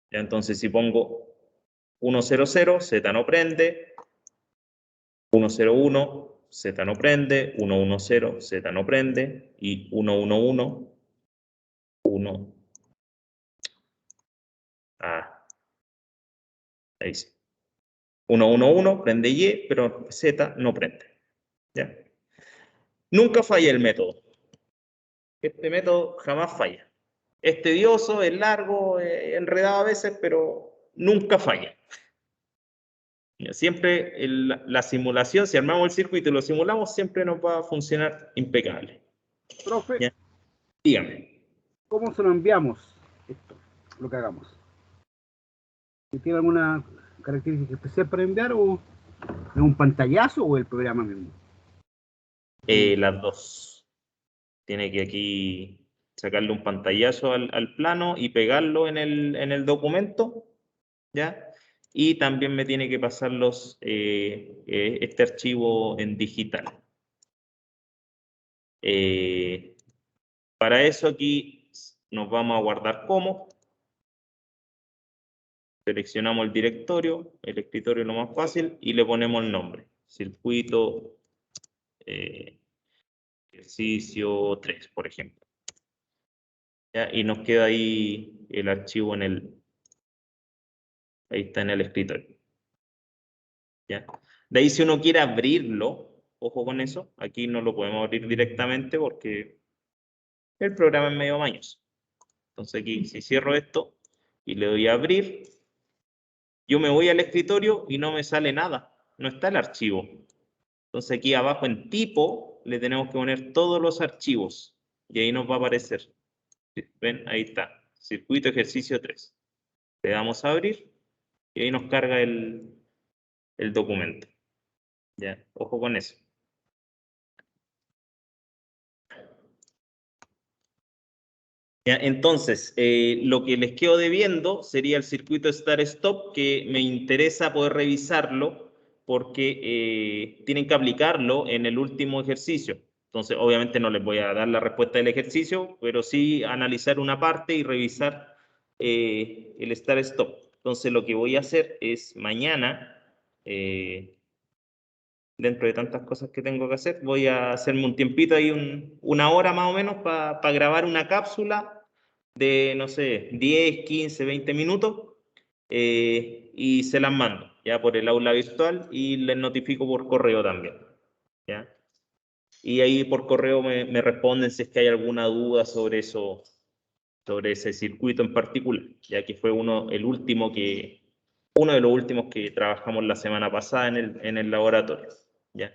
Ya, entonces si pongo 100, Z no prende. 101, Z no prende. 110, Z no prende. Y 111, 1. Ahí sí. 111 prende Y, pero Z no prende. ¿Ya? Nunca falla el método. Este método jamás falla. Es tedioso, es largo, enredado a veces, pero nunca falla. Siempre la simulación, si armamos el circuito y lo simulamos, siempre nos va a funcionar impecable. Profe, ¿Ya? Dígame. ¿cómo se lo enviamos esto, lo que hagamos? ¿Tiene alguna característica especial para enviar o es un pantallazo o el programa mismo? Las dos. Tiene que aquí sacarle un pantallazo al plano y pegarlo en el documento, ¿ya? Y también me tiene que pasar este archivo en digital. Para eso aquí nos vamos a guardar como. Seleccionamos el directorio, el escritorio es lo más fácil, y le ponemos el nombre. Circuito ejercicio 3, por ejemplo. ¿Ya? Y nos queda ahí el archivo ahí está en el escritorio. ¿Ya? De ahí si uno quiere abrirlo, ojo con eso, aquí no lo podemos abrir directamente porque el programa es medio mañoso. Entonces aquí si cierro esto y le doy a abrir, yo me voy al escritorio y no me sale nada, no está el archivo. Entonces aquí abajo en tipo le tenemos que poner todos los archivos y ahí nos va a aparecer. ¿Ven? Ahí está, circuito ejercicio 3. Le damos a abrir y ahí nos carga el documento. ¿Ya? Ojo con eso. ¿Ya? Entonces, lo que les quedo debiendo sería el circuito Start-Stop, que me interesa poder revisarlo porque tienen que aplicarlo en el último ejercicio. Entonces, obviamente no les voy a dar la respuesta del ejercicio, pero sí analizar una parte y revisar el Start-Stop. Entonces, lo que voy a hacer es mañana, dentro de tantas cosas que tengo que hacer, voy a hacerme un tiempito ahí, una hora más o menos, para grabar una cápsula de, no sé, 10, 15, 20 minutos y se las mando ya por el aula virtual y les notifico por correo también. ¿Ya? Y ahí por correo me responden si es que hay alguna duda sobre eso, sobre ese circuito en particular, ya que fue uno de los últimos que trabajamos la semana pasada en el laboratorio. ¿Ya?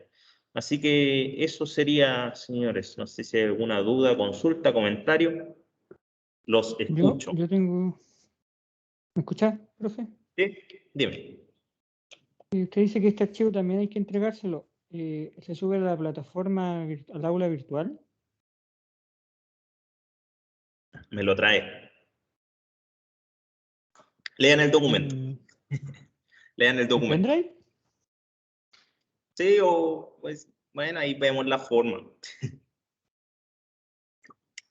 Así que eso sería, señores. No sé si hay alguna duda, consulta, comentario. Los escucho. Yo tengo... ¿Me escuchás, profe? ¿Sí? Dime. Y usted dice que este archivo también hay que entregárselo. ¿Se sube a la plataforma, al aula virtual? Me lo trae. Lean el documento. Lean el ¿En documento. pendrive? Sí, o pues, bueno, ahí vemos la forma.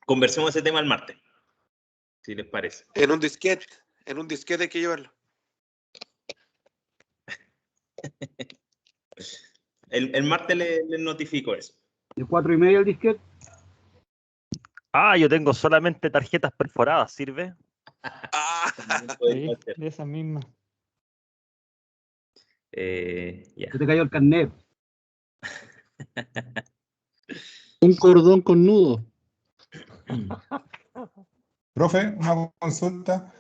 Conversemos ese tema el martes, si les parece. En un disquete hay que llevarlo. El martes les notifico eso. ¿De 4,5 el disquete? Ah, yo tengo solamente tarjetas perforadas, ¿sirve? También Sí, podemos hacer. de esa misma. Ya. Se te cayó el carnet. Un cordón con nudo. Profe, una consulta.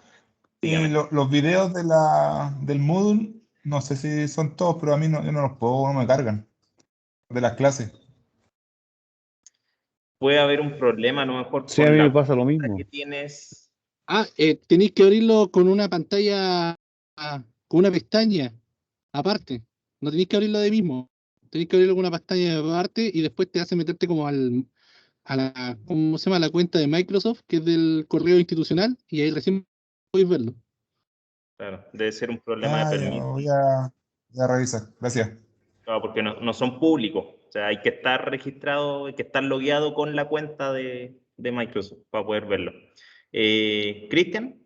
Dígame. Los videos del Moodle, no sé si son todos, pero a mí no, yo no los puedo, no me cargan. De las clases. Puede haber un problema a lo mejor Sí, a con mí la me pasa lo cuenta mismo. que tienes. Tenéis que abrirlo con una pantalla, con una pestaña aparte. No tenéis que abrirlo de mismo. Tenéis que abrirlo con una pestaña aparte y después te hace meterte como a la, ¿cómo se llama? La cuenta de Microsoft, que es del correo institucional, y ahí recién podéis verlo. Claro, debe ser un problema de Ya, permiso. voy a revisar. Gracias. Claro, porque no son públicos. O sea, hay que estar registrado, hay que estar logueado con la cuenta de Microsoft para poder verlo. Cristian,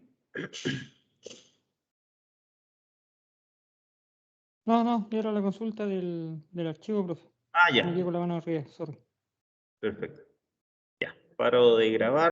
No, era la consulta del archivo, profe. Me quedo ya, con la mano arriba, sorry. perfecto. Ya, paro de grabar.